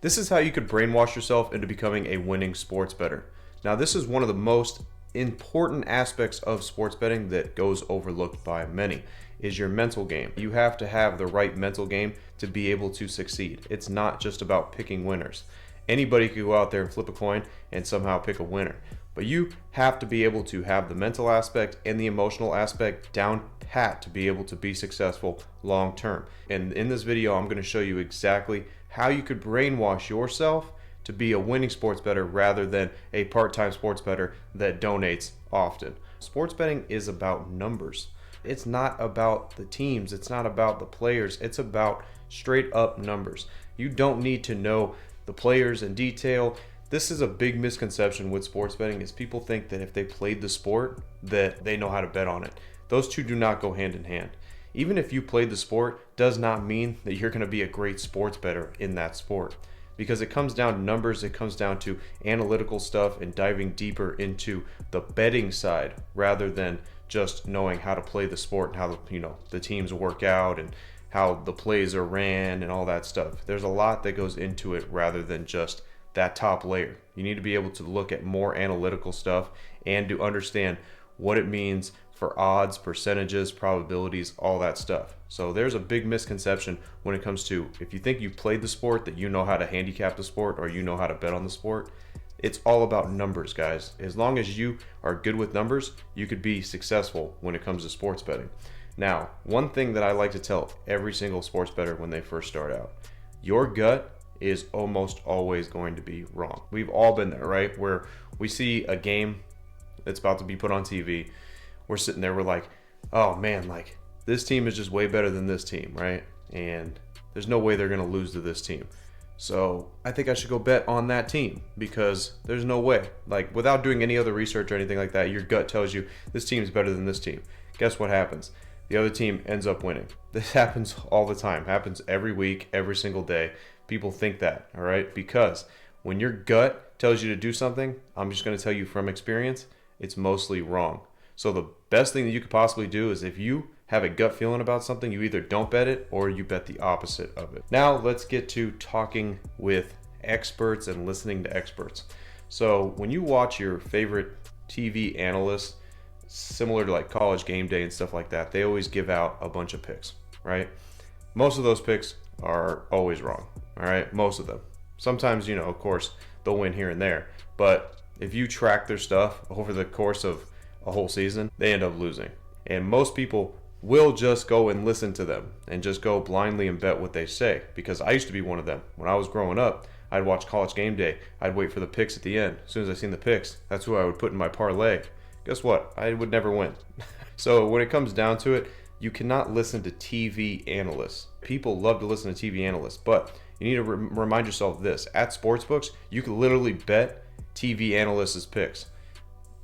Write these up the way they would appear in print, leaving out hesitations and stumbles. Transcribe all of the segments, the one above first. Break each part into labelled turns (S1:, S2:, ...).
S1: This is how you could brainwash yourself into becoming a winning sports bettor. Now, this is one of the most important aspects of sports betting that goes overlooked by many, is your mental game. You have to have the right mental game to be able to succeed. It's not just about picking winners. Anybody could go out there and flip a coin and somehow pick a winner. But you have to be able to have the mental aspect and the emotional aspect down pat to be able to be successful long term. And in this video, I'm going to show you exactly how you could brainwash yourself to be a winning sports bettor rather than a part-time sports bettor that donates often. Sports betting is about numbers. It's not about the teams. It's not about the players. It's about straight up numbers. You don't need to know the players in detail. This is a big misconception with sports betting, is people think that if they played the sport that they know how to bet on it. Those two do not go hand in hand. Even if you played the sport does not mean that you're going to be a great sports bettor in that sport, because it comes down to numbers. It comes down to analytical stuff and diving deeper into the betting side rather than just knowing how to play the sport and how the teams work out and how the plays are ran and all that stuff. There's a lot that goes into it rather than just that top layer. You need to be able to look at more analytical stuff and to understand what it means for odds, percentages, probabilities, all that stuff. So there's a big misconception when it comes to, if you think you played the sport, that you know how to handicap the sport or you know how to bet on the sport. It's all about numbers, guys. As long as you are good with numbers, you could be successful when it comes to sports betting. Now, one thing that I like to tell every single sports bettor when they first start out, your gut is almost always going to be wrong. We've all been there, right? Where we see a game that's about to be put on TV. We're sitting there, we're like, oh man, like this team is just way better than this team, right? And there's no way they're going to lose to this team. So I think I should go bet on that team because there's no way. Like, without doing any other research or anything like that, your gut tells you this team is better than this team. Guess what happens? The other team ends up winning. This happens all the time. Happens every week, every single day. People think that, all right? Because when your gut tells you to do something, I'm just going to tell you from experience, it's mostly wrong. So the best thing that you could possibly do is, if you have a gut feeling about something, you either don't bet it or you bet the opposite of it. Now let's get to talking with experts and listening to experts. So when you watch your favorite TV analysts, similar to like College Game Day and stuff like that, they always give out a bunch of picks, right? Most of those picks are always wrong, all right? Most of them. Sometimes, of course, they'll win here and there. But if you track their stuff over the course of a whole season, they end up losing. And most people will just go and listen to them and just go blindly and bet what they say, because I used to be one of them. When I was growing up, I'd watch College Game Day. I'd wait for the picks at the end. As soon as I seen the picks, that's who I would put in my parlay. Guess what? I would never win. So when it comes down to it, you cannot listen to TV analysts. People love to listen to TV analysts, but you need to remind yourself this. At sportsbooks, you can literally bet TV analysts' picks.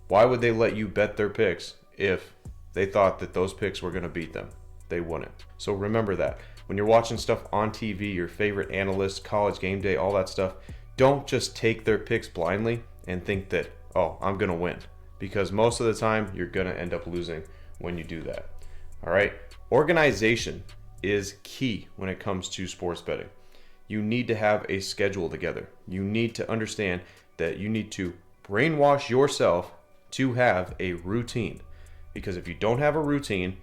S1: Why would they let you bet their picks if they thought that those picks were going to beat them? They wouldn't. So remember that. When you're watching stuff on TV, your favorite analysts, College Game Day, all that stuff, don't just take their picks blindly and think that, oh, I'm going to win. Because most of the time, you're going to end up losing when you do that. All right? Organization is key when it comes to sports betting. You need to have a schedule together. You need to understand that you need to brainwash yourself to have a routine. Because if you don't have a routine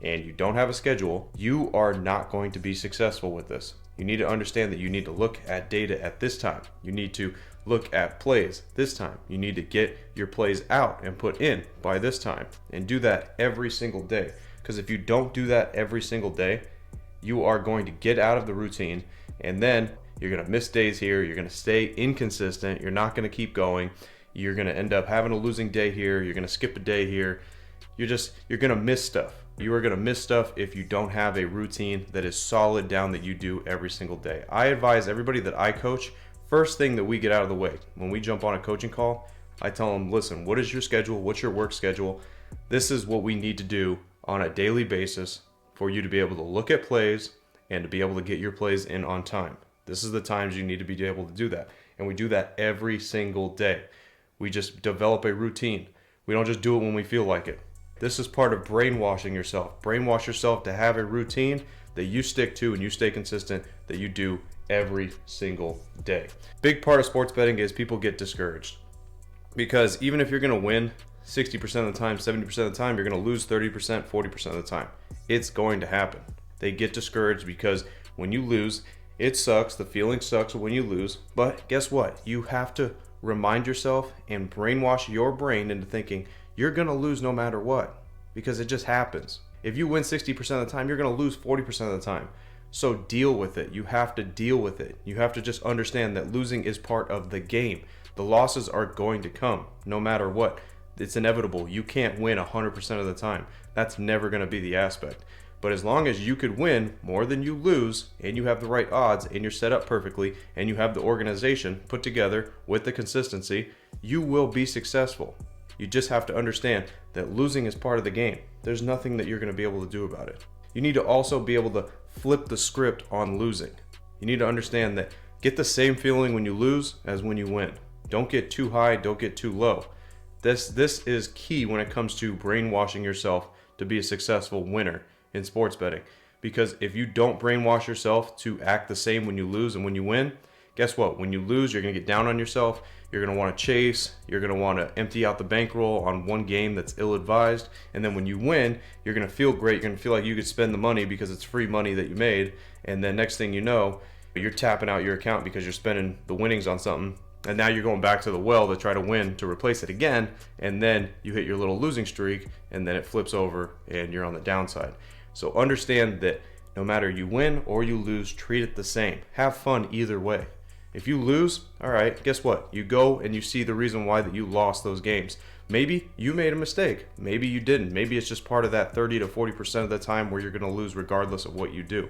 S1: and you don't have a schedule, you are not going to be successful with this. You need to understand that you need to look at data at this time. You need to look at plays this time. You need to get your plays out and put in by this time, and do that every single day. Because if you don't do that every single day, you are going to get out of the routine, and then you're going to miss days here. You're going to stay inconsistent. You're not going to keep going. You're going to end up having a losing day here. You're going to skip a day here. You're going to miss stuff. You are going to miss stuff if you don't have a routine that is solid down that you do every single day. I advise everybody that I coach, first thing that we get out of the way, when we jump on a coaching call, I tell them, listen, what is your schedule? What's your work schedule? This is what we need to do on a daily basis for you to be able to look at plays and to be able to get your plays in on time. This is the times you need to be able to do that. And we do that every single day. We just develop a routine. We don't just do it when we feel like it. This is part of brainwashing yourself. Brainwash yourself to have a routine that you stick to and you stay consistent, that you do every single day. Big part of sports betting is people get discouraged, because even if you're going to win 60% of the time, 70% of the time, you're going to lose 30%, 40% of the time. It's going to happen. They get discouraged because when you lose, it sucks. The feeling sucks when you lose. But guess what? You have to remind yourself and brainwash your brain into thinking you're going to lose no matter what, because it just happens. If you win 60% of the time, you're going to lose 40% of the time. So deal with it. You have to deal with it. You have to just understand that losing is part of the game. The losses are going to come no matter what. It's inevitable. You can't win 100% of the time. That's never going to be the aspect. But as long as you could win more than you lose, and you have the right odds, and you're set up perfectly, and you have the organization put together with the consistency, you will be successful. You just have to understand that losing is part of the game. There's nothing that you're going to be able to do about it. You need to also be able to flip the script on losing. You need to understand that get the same feeling when you lose as when you win. Don't get too high, don't get too low. This is key when it comes to brainwashing yourself to be a successful winner in sports betting. Because if you don't brainwash yourself to act the same when you lose and when you win, guess what? When you lose, you're going to get down on yourself. You're going to want to chase. You're going to want to empty out the bankroll on one game that's ill-advised. And then when you win, you're going to feel great. You're going to feel like you could spend the money because it's free money that you made. And then next thing you know, you're tapping out your account because you're spending the winnings on something. And now you're going back to the well to try to win to replace it again. And then you hit your little losing streak, and then it flips over and you're on the downside. So understand that no matter you win or you lose, treat it the same. Have fun either way. If you lose, all right, guess what? You go and you see the reason why that you lost those games. Maybe you made a mistake. Maybe you didn't. Maybe it's just part of that 30 to 40% of the time where you're going to lose regardless of what you do.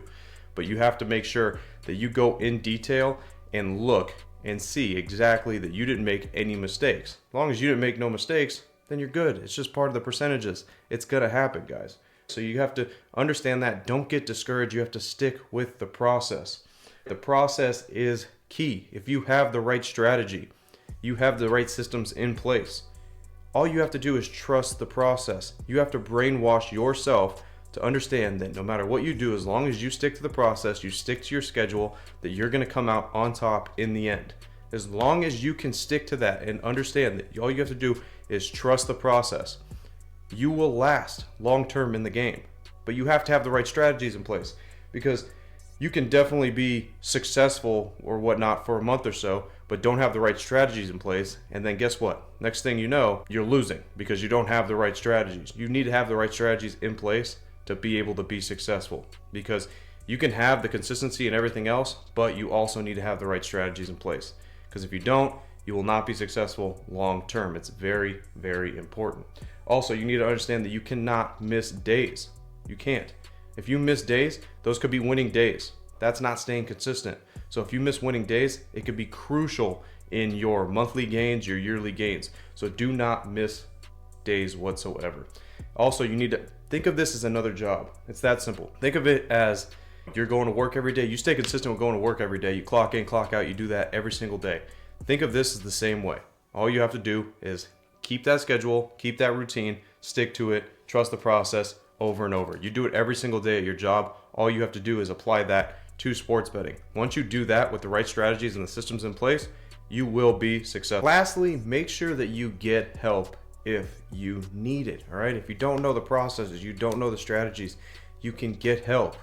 S1: But you have to make sure that you go in detail and look and see exactly that you didn't make any mistakes. As long as you didn't make no mistakes, then you're good. It's just part of the percentages. It's going to happen, guys. So you have to understand that. Don't get discouraged. You have to stick with the process. The process is key. If you have the right strategy, you have the right systems in place, all you have to do is trust the process. You have to brainwash yourself to understand that no matter what you do, as long as you stick to the process, you stick to your schedule, that you're going to come out on top in the end. As long as you can stick to that and understand that all you have to do is trust the process, you will last long term in the game. But you have to have the right strategies in place, because you can definitely be successful or whatnot for a month or so, but don't have the right strategies in place. And then guess what? Next thing you know, you're losing because you don't have the right strategies. You need to have the right strategies in place to be able to be successful, because you can have the consistency and everything else, but you also need to have the right strategies in place. Because if you don't, you will not be successful long term. It's very, very important. Also, you need to understand that you cannot miss days. You can't. If you miss days, those could be winning days. That's not staying consistent. So if you miss winning days, it could be crucial in your monthly gains, your yearly gains. So do not miss days whatsoever. Also, you need to think of this as another job. It's that simple. Think of it as you're going to work every day. You stay consistent with going to work every day. You clock in, clock out. You do that every single day. Think of this as the same way. All you have to do is keep that schedule, keep that routine, stick to it, trust the process over and over. You do it every single day at your job. All you have to do is apply that to sports betting. Once you do that with the right strategies and the systems in place, you will be successful. Lastly, make sure that you get help if you need it. All right. If you don't know the processes, you don't know the strategies, you can get help.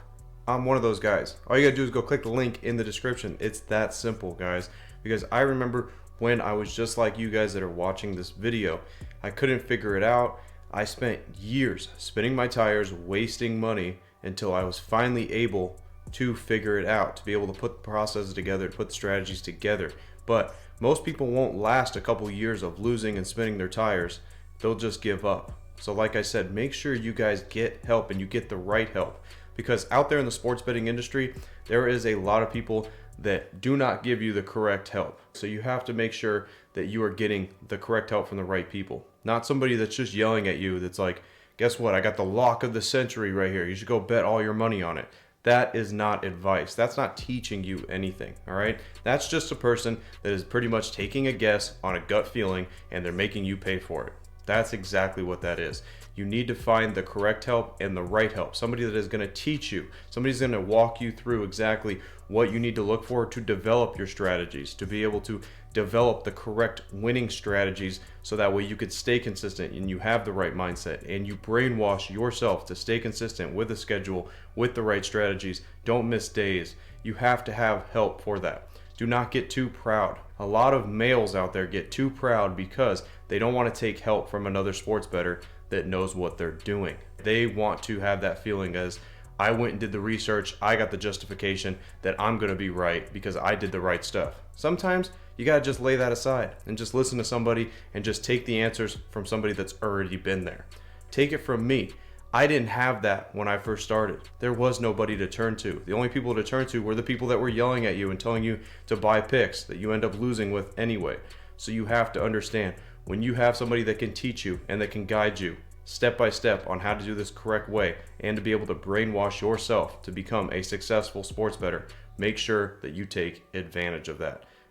S1: I'm one of those guys. All you gotta do is go click the link in the description. It's that simple, guys. Because I remember when I was just like you guys that are watching this video, I couldn't figure it out. I spent years spinning my tires, wasting money, until I was finally able to figure it out, to be able to put the processes together, to put the strategies together. But most people won't last a couple years of losing and spinning their tires. They'll just give up. So like I said, make sure you guys get help and you get the right help, because out there in the sports betting industry, there is a lot of people that do not give you the correct help. So you have to make sure that you are getting the correct help from the right people. Not somebody that's just yelling at you that's like, guess what? I got the lock of the century right here. You should go bet all your money on it. That is not advice. That's not teaching you anything, all right? That's just a person that is pretty much taking a guess on a gut feeling, and they're making you pay for it. That's exactly what that is. You need to find the correct help and the right help. Somebody that is going to teach you. Somebody's going to walk you through exactly what you need to look for to develop your strategies, to be able to develop the correct winning strategies so that way you could stay consistent and you have the right mindset and you brainwash yourself to stay consistent with the schedule, with the right strategies. Don't miss days. You have to have help for that. Do not get too proud. A lot of males out there get too proud because they don't want to take help from another sports bettor that knows what they're doing. They want to have that feeling as, I went and did the research, I got the justification that I'm going to be right because I did the right stuff. Sometimes you got to just lay that aside and just listen to somebody and just take the answers from somebody that's already been there. Take it from me. I didn't have that when I first started. There was nobody to turn to. The only people to turn to were the people that were yelling at you and telling you to buy picks that you end up losing with anyway. So you have to understand, when you have somebody that can teach you and that can guide you step by step on how to do this correct way and to be able to brainwash yourself to become a successful sports bettor, make sure that you take advantage of that.